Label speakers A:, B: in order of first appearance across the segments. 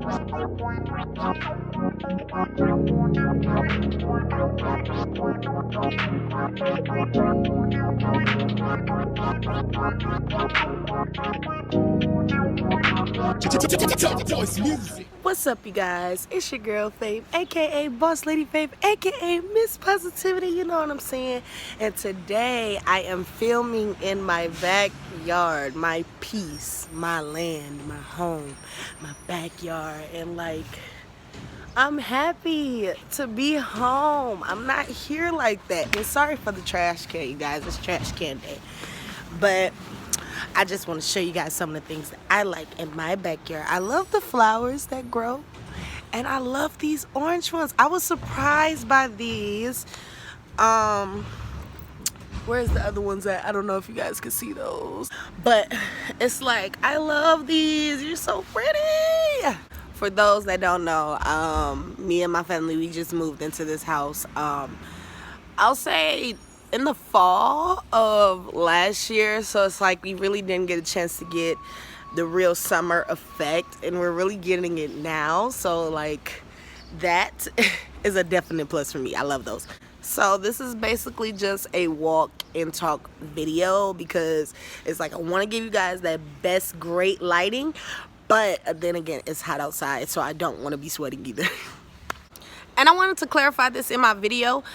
A: What's up, you guys? It's your girl Faith, aka Boss Lady Faith, aka Miss Positivity, you know what I'm saying? And today I am filming in my backyard, my peace, my land, my home, my backyard, and like, I'm happy to be home. I'm not here like that. And sorry for the trash can, you guys. It's trash can day. But I just want to show you guys some of the things that I like in my backyard. I love the flowers that grow. And I love these orange ones. I was surprised by these. Where's the other ones at? I don't know if you guys can see those. But it's like, I love these. You're so pretty. For those that don't know, me and my family, we just moved into this house. I'll say in the fall of last year. So it's like we really didn't get a chance to get the real summer effect. And we're really getting it now. So like that is a definite plus for me. I love those. So this is basically just a walk and talk video because it's like I want to give you guys that best great lighting. But then again, it's hot outside, so I don't want to be sweating either. And I wanted to clarify this in my video.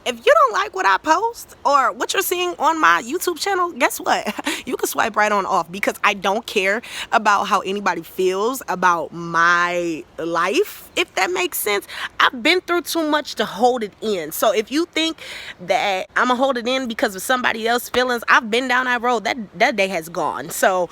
A: If you don't like what I post or what you're seeing on my YouTube channel, guess what? You can swipe right on off because I don't care about how anybody feels about my life, if that makes sense. I've been through too much to hold it in. So if you think that I'm gonna hold it in because of somebody else's feelings, I've been down that road. That day has gone. So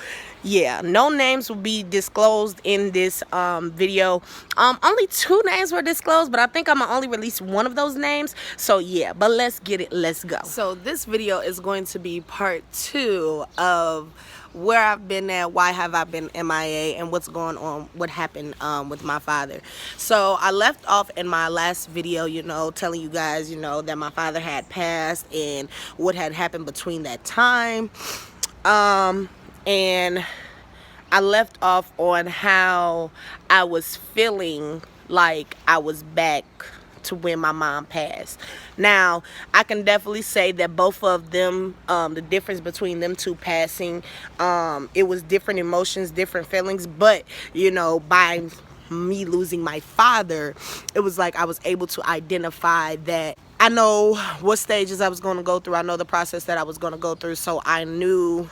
A: yeah, no names will be disclosed in this video. Only 2 names were disclosed, but I think I'm gonna only release one of those names. So yeah, but let's get it, let's go. So this video is going to be part 2 of where I've been at, why have I been MIA, and what's going on, what happened with my father. So I left off in my last video, you know, telling you guys, you know, that my father had passed and what had happened between that time. And I left off on how I was feeling like I was back to when my mom passed. Now, I can definitely say that both of them, the difference between them two passing, it was different emotions, different feelings, but, you know, by me losing my father, it was like I was able to identify that I know what stages I was going to go through. I know the process that I was going to go through, so I knew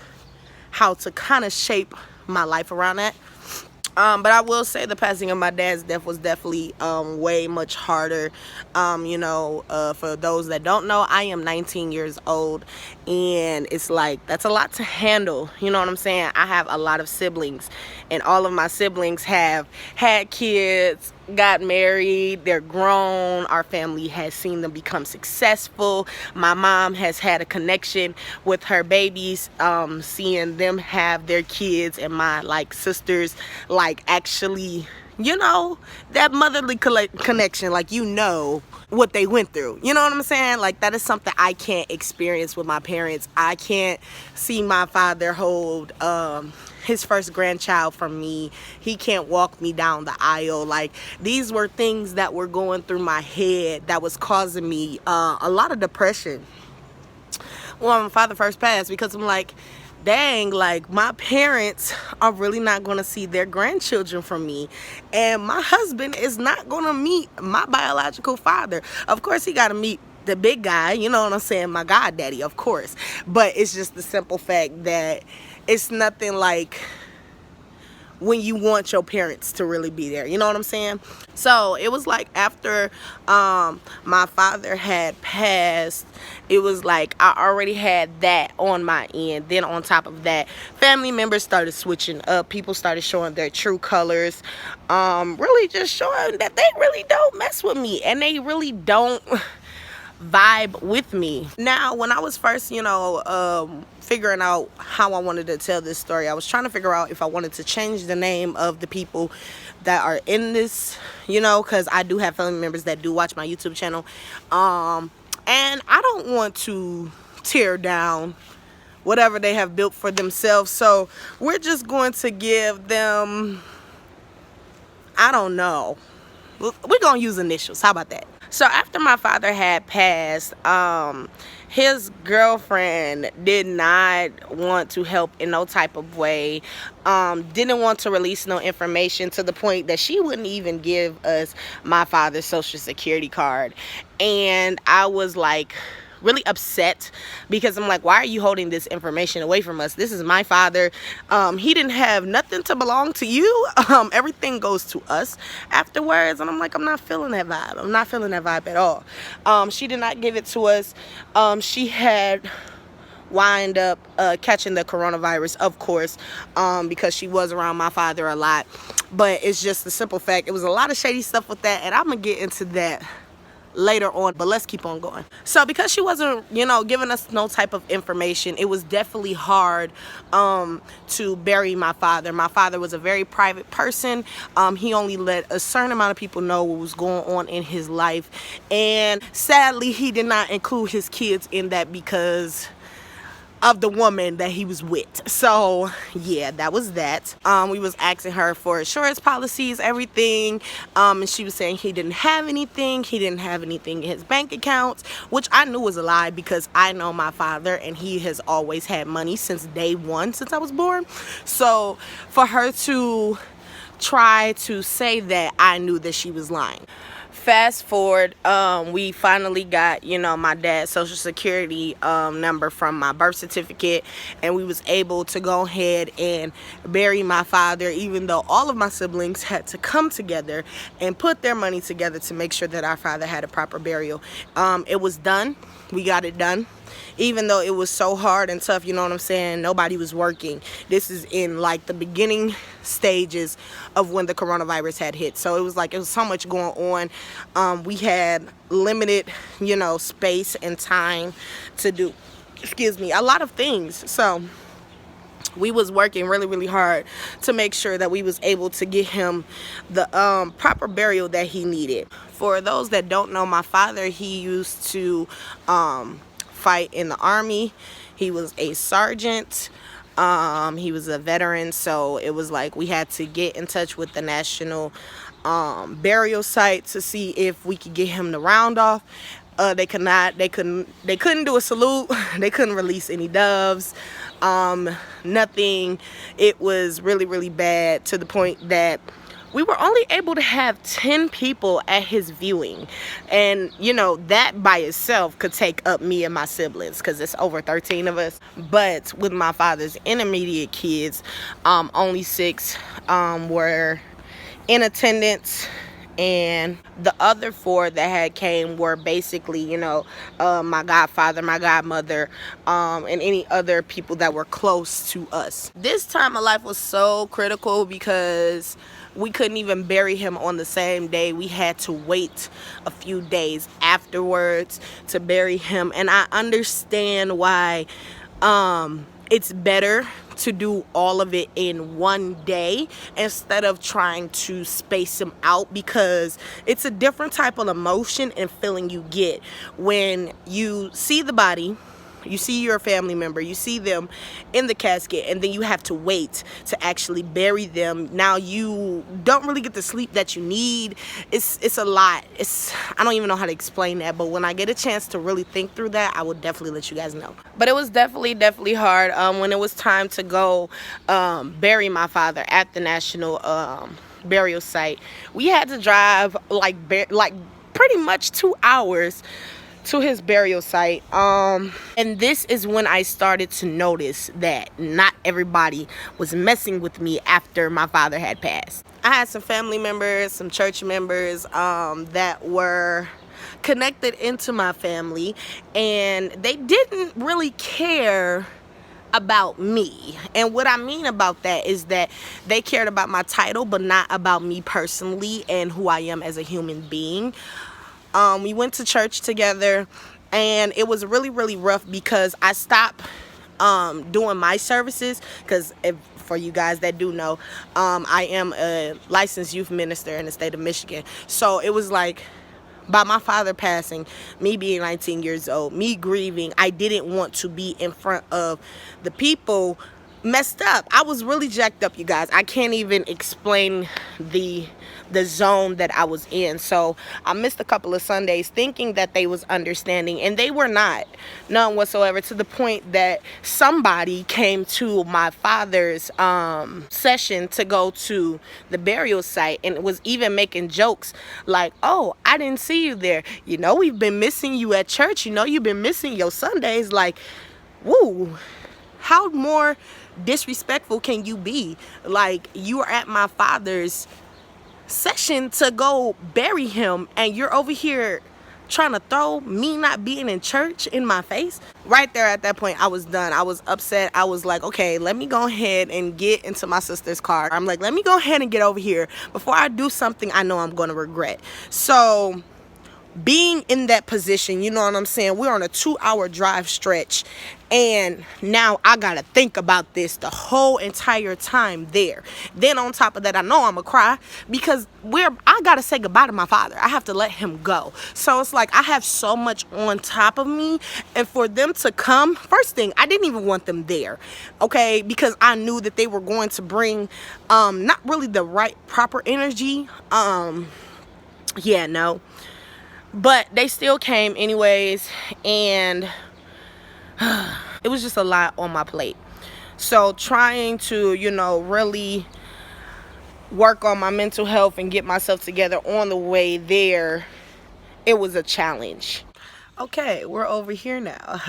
A: how to kind of shape my life around that. But I will say the passing of my dad's death was definitely way much harder. You know, for those that don't know, I am 19 years old, and it's like that's a lot to handle. You know what I'm saying? I have a lot of siblings, and all of my siblings have had kids, got married, they're grown. Our family has seen them become successful. My mom has had a connection with her babies, seeing them have their kids, and my like sisters like actually, you know, that motherly connection, like, you know what they went through, you know what I'm saying? Like, that is something I can't experience with my parents. I can't see my father hold his first grandchild from me. He can't walk me down the aisle. Like, these were things that were going through my head that was causing me a lot of depression when my father first passed, because I'm like, dang, like, my parents are really not going to see their grandchildren from me, and my husband is not going to meet my biological father. Of course, he got to meet the big guy, you know what I'm saying, my goddaddy, of course, but it's just the simple fact that it's nothing like when you want your parents to really be there, you know what I'm saying? So it was like after my father had passed, it was like I already had that on my end. Then on top of that, family members started switching up. People started showing their true colors, really just showing that they really don't mess with me, and they really don't vibe with me. Now, when I was first, you know, figuring out how I wanted to tell this story, I was trying to figure out if I wanted to change the name of the people that are in this, you know, because I do have family members that do watch my YouTube channel, and I don't want to tear down whatever they have built for themselves, so we're just going to give them I don't know. We're gonna use initials. How about that? So after my father had passed, his girlfriend did not want to help in no type of way. Didn't want to release no information, to the point that she wouldn't even give us my father's social security card. And I was like really upset, because I'm like, why are you holding this information away from us? This is my father. He didn't have nothing to belong to you. Everything goes to us afterwards. And I'm like, I'm not feeling that vibe. I'm not feeling that vibe at all. She did not give it to us. She had wind up catching the coronavirus, of course, because she was around my father a lot. But it's just the simple fact, it was a lot of shady stuff with that, and I'm gonna get into that later on, but let's keep on going. So because she wasn't, giving us no type of information, it was definitely hard to bury my father. My father was a very private person. He only let a certain amount of people know what was going on in his life, and sadly he did not include his kids in that because of the woman that he was with. So yeah, that was that. We was asking her for insurance policies, everything, and she was saying he didn't have anything. He didn't have anything in his bank accounts, which I knew was a lie, because I know my father and he has always had money since day one, since I was born. So for her to try to say that, I knew that she was lying. Fast forward, we finally got, my dad's social security number from my birth certificate, and we was able to go ahead and bury my father, even though all of my siblings had to come together and put their money together to make sure that our father had a proper burial. It was done. We got it done. Even though it was so hard and tough, you know what I'm saying? Nobody was working. This is in like the beginning stages of when the coronavirus had hit. So it was so much going on. We had limited, space and time to do, a lot of things. So we was working really, really hard to make sure that we was able to get him the proper burial that he needed. For those that don't know, my father, he used to fight in the Army. He was a sergeant. He was a veteran, so it was like we had to get in touch with the national burial site to see if we could get him to round off. They couldn't do a salute. They couldn't release any doves, nothing. It was really, really bad, to the point that we were only able to have 10 people at his viewing. And, that by itself could take up me and my siblings, because it's over 13 of us. But with my father's intermediate kids, only 6 were in attendance. And the other 4 that had came were basically, my godfather, my godmother, and any other people that were close to us. This time of life was so critical because we couldn't even bury him on the same day. We had to wait a few days afterwards to bury him. And I understand why it's better to do all of it in one day instead of trying to space him out, because it's a different type of emotion and feeling you get when you see the body, you see your family member, you see them in the casket, and then you have to wait to actually bury them. Now you don't really get the sleep that you need. It's a lot. I don't even know how to explain that, but when I get a chance to really think through that, I will definitely let you guys know. But it was definitely hard when it was time to go bury my father at the national burial site. We had to drive like pretty much 2 hours to his burial site. And this is when I started to notice that not everybody was messing with me after my father had passed. I had some family members, some church members that were connected into my family, and they didn't really care about me. And what I mean about that is that they cared about my title, but not about me personally and who I am as a human being. We went to church together, and it was really, really rough because I stopped doing my services, because for you guys that do know, I am a licensed youth minister in the state of Michigan. So it was like, by my father passing, me being 19 years old, me grieving, I didn't want to be in front of the people messed up. I was really jacked up, you guys. I can't even explain the zone that I was in. So I missed a couple of Sundays thinking that they was understanding, and they were not, none whatsoever, to the point that somebody came to my father's session to go to the burial site and was even making jokes like, oh, I didn't see you there, you know, we've been missing you at church, you know, you've been missing your Sundays. Like, woo, how more disrespectful can you be? Like, you are at my father's session to go bury him, and you're over here trying to throw me not being in church in my face. Right there at that point, I was done. I was upset. I was like, okay, let me go ahead and get into my sister's car. I'm like, let me go ahead and get over here before I do something I know I'm going to regret. So being in that position, you know what I'm saying, we're on a 2-hour drive stretch, and now I gotta think about this the whole entire time there. Then on top of that, I know I'm gonna cry because I gotta say goodbye to my father. I have to let him go. So it's like I have so much on top of me, and for them to come, first thing, I didn't even want them there, okay, because I knew that they were going to bring not really the right proper energy. Yeah, no, but they still came anyways, and it was just a lot on my plate. So trying to, you know, really work on my mental health and get myself together on the way there, it was a challenge. Okay, we're over here now.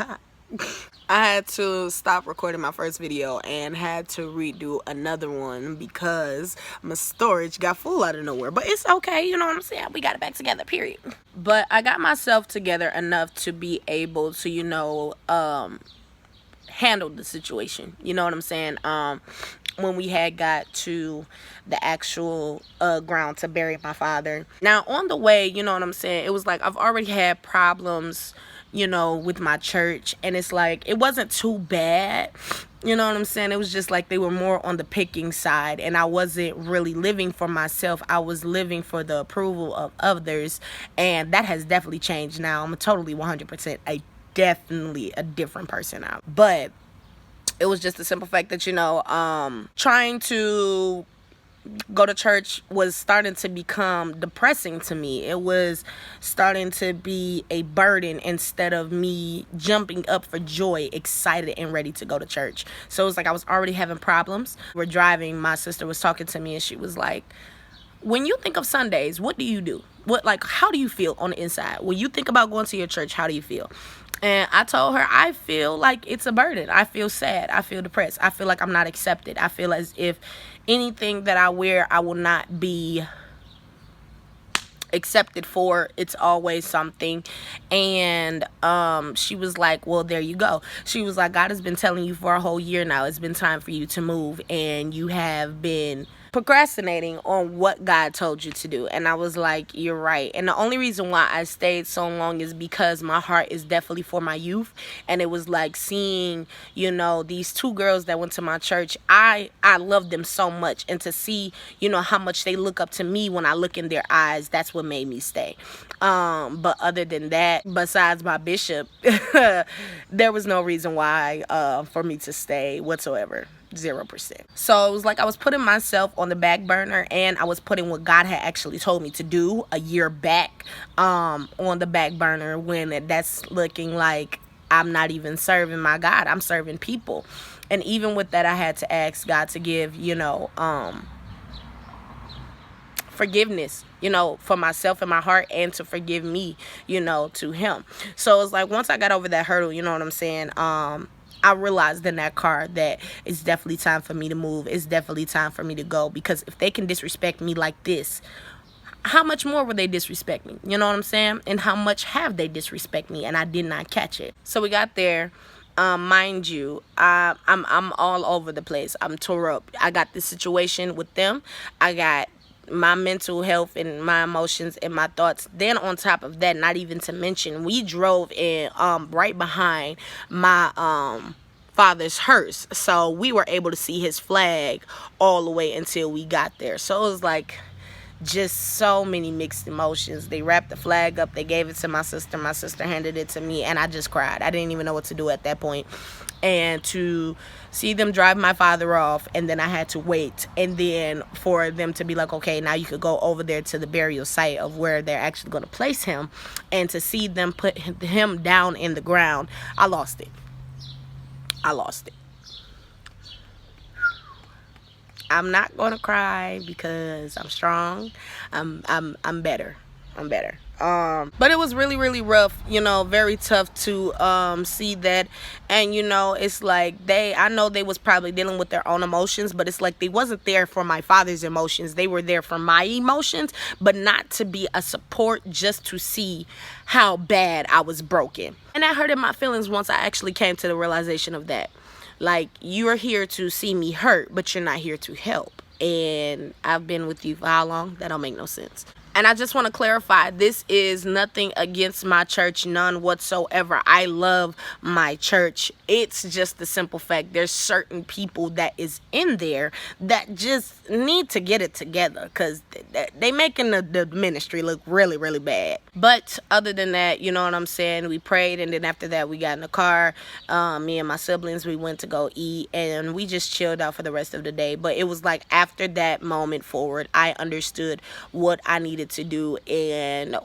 A: I had to stop recording my first video and had to redo another one because my storage got full out of nowhere. But it's okay, you know what I'm saying? We got it back together, period. But I got myself together enough to be able to, you know, handle the situation. You know what I'm saying? When we had got to the actual ground to bury my father. Now, on the way, you know what I'm saying, it was like I've already had problems, you know, with my church, and it's like it wasn't too bad, you know what I'm saying. It was just like they were more on the picking side, and I wasn't really living for myself. I was living for the approval of others, and that has definitely changed now. I'm totally 100% definitely a different person now. But it was just the simple fact that, you know, trying to go to church was starting to become depressing to me. It was starting to be a burden instead of me jumping up for joy, excited and ready to go to church. So it was like I was already having problems. We're driving, my sister was talking to me, and she was like, when you think of Sundays, what do you do? How do you feel on the inside? When you think about going to your church, how do you feel? And I told her, I feel like it's a burden. I feel sad. I feel depressed. I feel like I'm not accepted. I feel as if anything that I wear, I will not be accepted for. It's always something. And she was like, well, there you go. She was like, God has been telling you for a whole year now, it's been time for you to move, and you have been procrastinating on what God told you to do. And I was like, you're right. And the only reason why I stayed so long is because my heart is definitely for my youth. And it was like seeing, you know, these two girls that went to my church. I love them so much, and to see, you know, how much they look up to me when I look in their eyes, that's what made me stay. But other than that, besides my bishop, there was no reason why for me to stay whatsoever. 0%. So it was like I was putting myself on the back burner, and I was putting what God had actually told me to do a year back on the back burner, when that's looking like I'm not even serving my God. I'm serving people. And even with that, I had to ask God to give, you know, forgiveness, you know, for myself and my heart, and to forgive me, you know, to him. So it's like once I got over that hurdle, you know what I'm saying, I realized in that car that it's definitely time for me to move. It's definitely time for me to go, because if they can disrespect me like this, how much more will they disrespect me? You know what I'm saying? And how much have they disrespect me? And I did not catch it. So we got there. Mind you, I'm all over the place. I'm tore up. I got this situation with them. I got my mental health and my emotions and my thoughts. Then on top of that, not even to mention, we drove in right behind my father's hearse, so we were able to see his flag all the way until we got there. So it was like just so many mixed emotions. They wrapped the flag up, they gave it to my sister handed it to me, and I just cried. I didn't even know what to do at that point. and to see them drive my father off, and then I had to wait, and then for them to be like, okay, now you could go over there to the burial site of where they're actually going to place him, and to see them put him down in the ground. I lost it. I'm not gonna cry because I'm strong. I'm better. But it was really, really rough, very tough to see that. And it's like I know they was probably dealing with their own emotions, but it's like they wasn't there for my father's emotions. They were there for my emotions, but not to be a support, just to see how bad I was broken. And that hurted my feelings once I actually came to the realization of that. Like, you are here to see me hurt, but you're not here to help. And I've been with you for how long? That don't make no sense. And I just want to clarify, this is nothing against my church, none whatsoever. I love my church. It's just the simple fact there's certain people that is in there that just need to get it together, because they making the ministry look really, really bad. But other than that, you know what I'm saying, we prayed, and then after that we got in the car. Me and my siblings, we went to go eat, and we just chilled out for the rest of the day. But it was like after that moment forward, I understood what I needed to do and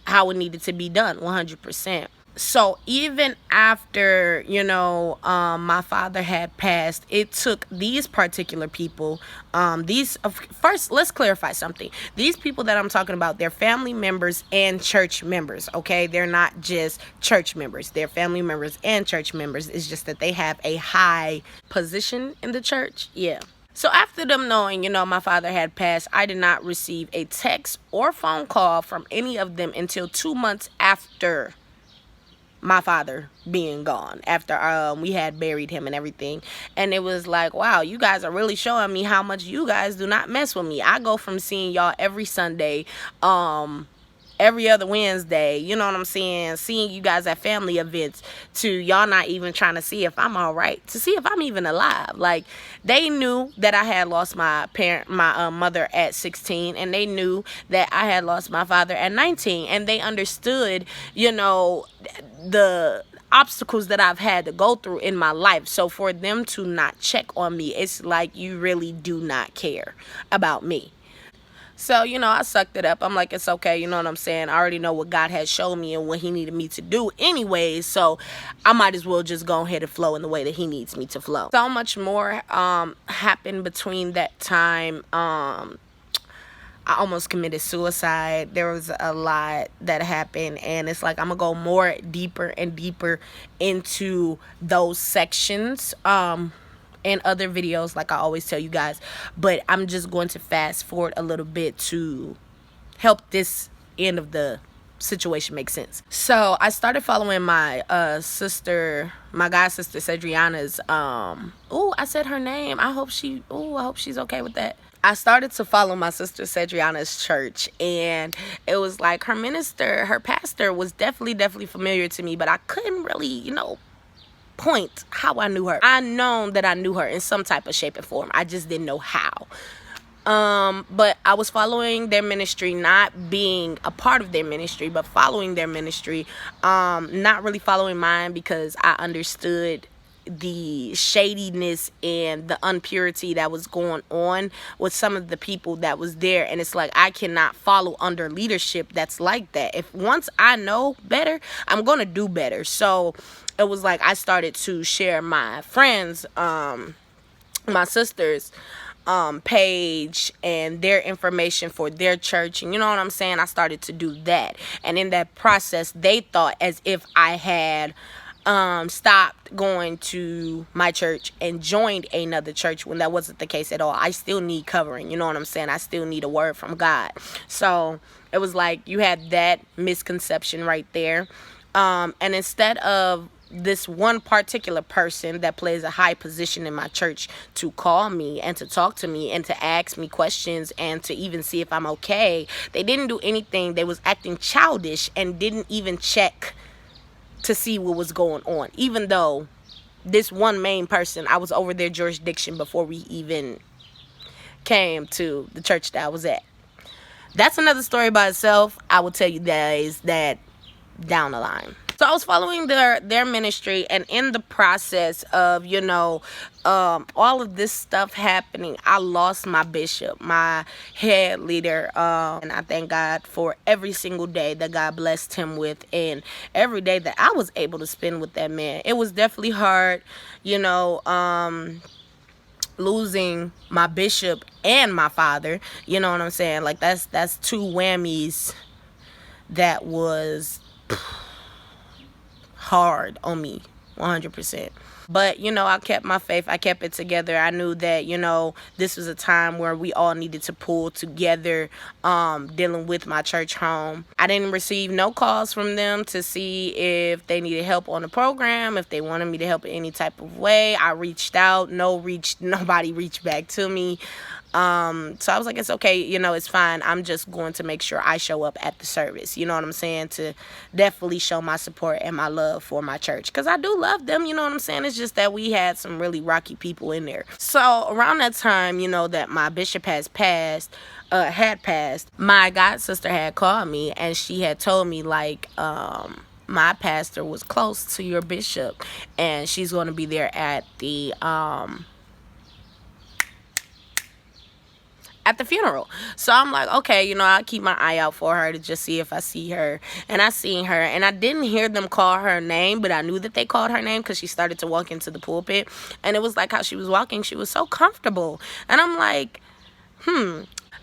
A: how it needed to be done 100%. So even after my father had passed, it took these particular people, first, let's clarify something. These people that I'm talking about, they're family members and church members. Okay, they're not just church members, they're family members and church members. It's just that they have a high position in the church. Yeah. So after them knowing, my father had passed, I did not receive a text or phone call from any of them until 2 months after my father being gone, after we had buried him and everything. And it was like, wow, you guys are really showing me how much you guys do not mess with me. I go from seeing y'all every Sunday, every other Wednesday, you know what I'm saying, seeing you guys at family events, to y'all not even trying to see if I'm all right, to see if I'm even alive. Like, they knew that I had lost my mother at 16, and they knew that I had lost my father at 19, and they understood, the obstacles that I've had to go through in my life. So for them to not check on me, it's like you really do not care about me. So, I sucked it up. I'm like, it's okay. You know what I'm saying? I already know what God has shown me and what he needed me to do anyways. So I might as well just go ahead and flow in the way that he needs me to flow. So much more happened between that time. I almost committed suicide. There was a lot that happened, and it's like I'm gonna go more deeper and deeper into those sections in other videos, like I always tell you guys. But I'm just going to fast forward a little bit to help this end of the situation make sense. So I started following my sister, my god sister Cedriana's I said her name. I hope she's okay with that. I started to follow my sister Cedriana's church, and it was like her pastor was definitely familiar to me, but I couldn't really, point how I knew her. I known that I knew her in some type of shape and form. I just didn't know how. But I was following their ministry, not being a part of their ministry, but following their ministry. Not really following mine, because I understood the shadiness and the impurity that was going on with some of the people that was there. And it's like, I cannot follow under leadership that's like that. If once I know better, I'm gonna do better. So it was like I started to share my friends, my sisters page and their information for their church, and you know what I'm saying, I started to do that. And in that process, they thought as if I had stopped going to my church and joined another church, when that wasn't the case at all. I still need covering, you know what I'm saying? I still need a word from God. So it was like you had that misconception right there. And instead of this one particular person that plays a high position in my church to call me and to talk to me and to ask me questions and to even see if I'm okay, they didn't do anything. They was acting childish and didn't even check to see what was going on, even though this one main person, I was over their jurisdiction before we even came to the church that I was at. That's another story by itself. I will tell you guys that down the line. So I was following their ministry, and in the process of, all of this stuff happening, I lost my bishop, my head leader, and I thank God for every single day that God blessed him with, and every day that I was able to spend with that man. It was definitely hard, losing my bishop and my father. You know what I'm saying? Like, that's two whammies that was hard on me, 100%. But, I kept my faith. I kept it together. I knew that, this was a time where we all needed to pull together, dealing with my church home. I didn't receive no calls from them to see if they needed help on the program, if they wanted me to help in any type of way. I reached out. Nobody reached back to me. So I was like, it's okay, it's fine. I'm just going to make sure I show up at the service, you know what I'm saying, to definitely show my support and my love for my church, because I do love them, you know what I'm saying. It's just that we had some really rocky people in there. So around that time, that my bishop had passed, my god sister had called me, and she had told me, like, my pastor was close to your bishop, and she's going to be there at the funeral. So I'm like, okay, I keep my eye out for her to just see if I see her. And I seen her, and I didn't hear them call her name, but I knew that they called her name because she started to walk into the pulpit. And it was like how she was walking, she was so comfortable. And I'm like,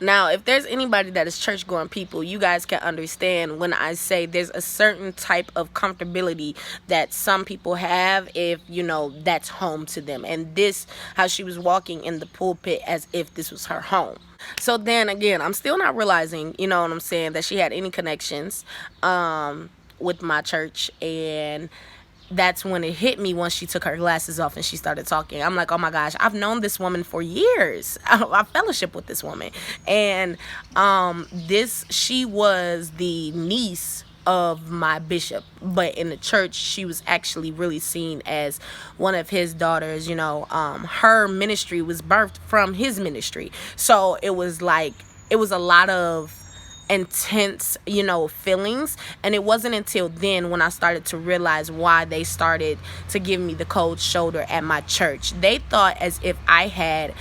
A: Now, if there's anybody that is church-going people, you guys can understand when I say there's a certain type of comfortability that some people have if, that's home to them. And this, how she was walking in the pulpit as if this was her home. So then again, I'm still not realizing, you know what I'm saying, that she had any connections with my church. And that's when it hit me, once she took her glasses off and she started talking. I'm like, oh my gosh, I've known this woman for years. I fellowship with this woman. And she was the niece of my bishop, but in the church she was actually really seen as one of his daughters. Her ministry was birthed from his ministry. So it was a lot of intense, feelings. And it wasn't until then when I started to realize why they started to give me the cold shoulder at my church. They thought as if I had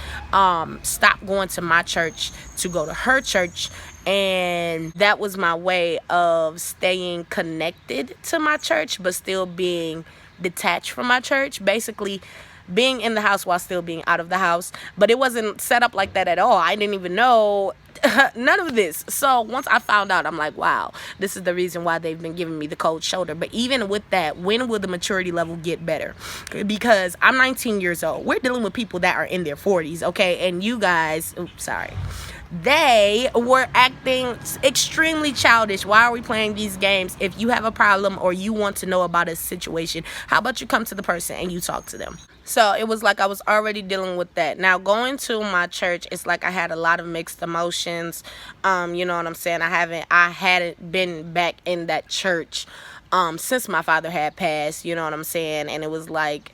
A: stopped going to my church to go to her church, and that was my way of staying connected to my church but still being detached from my church. Basically being in the house while still being out of the house. But it wasn't set up like that at all. I didn't even know none of this. So once I found out, I'm like, wow, this is the reason why they've been giving me the cold shoulder. But even with that, when will the maturity level get better? Because I'm 19 years old. We're dealing with people that are in their 40s, okay? And you guys, they were acting extremely childish. Why are we playing these games? If you have a problem or you want to know about a situation, how about you come to the person and you talk to them? So it was like I was already dealing with that. Now, going to my church, it's like I had a lot of mixed emotions. You know what I'm saying? I hadn't been back in that church since my father had passed, you know what I'm saying? And it was like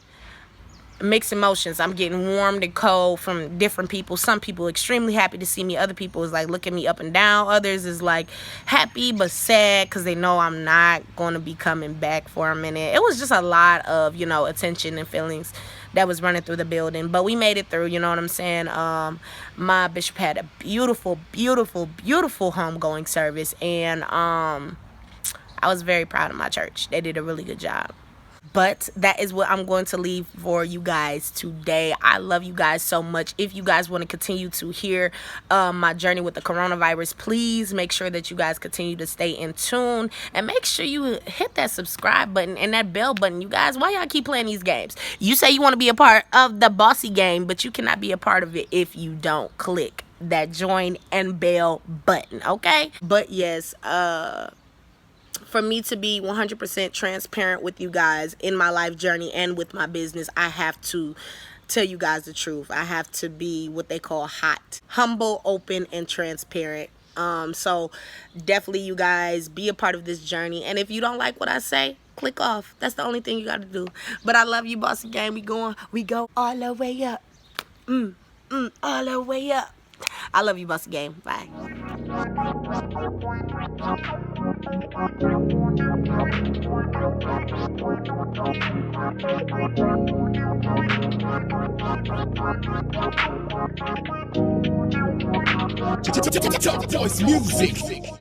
A: mixed emotions. I'm getting warmed and cold from different people. Some people extremely happy to see me. Other people is like looking me up and down. Others is like happy but sad because they know I'm not going to be coming back for a minute. It was just a lot of, attention and feelings that was running through the building. But we made it through, you know what I'm saying? My bishop had a beautiful, beautiful, beautiful homegoing service. And I was very proud of my church. They did a really good job. But that is what I'm going to leave for you guys today. I love you guys so much. If you guys want to continue to hear my journey with the coronavirus, please make sure that you guys continue to stay in tune. And make sure you hit that subscribe button and that bell button. You guys, why y'all keep playing these games? You say you want to be a part of the bossy game, but you cannot be a part of it if you don't click that join and bell button, okay? But yes, for me to be 100% transparent with you guys in my life journey and with my business, I have to tell you guys the truth. I have to be what they call hot, humble, open, and transparent. So definitely, you guys, be a part of this journey. And if you don't like what I say, click off. That's the only thing you got to do. But I love you, Bossy Gang. We go all the way up. All the way up. I love you, Boss Game. Bye.
B: Top Voice Music.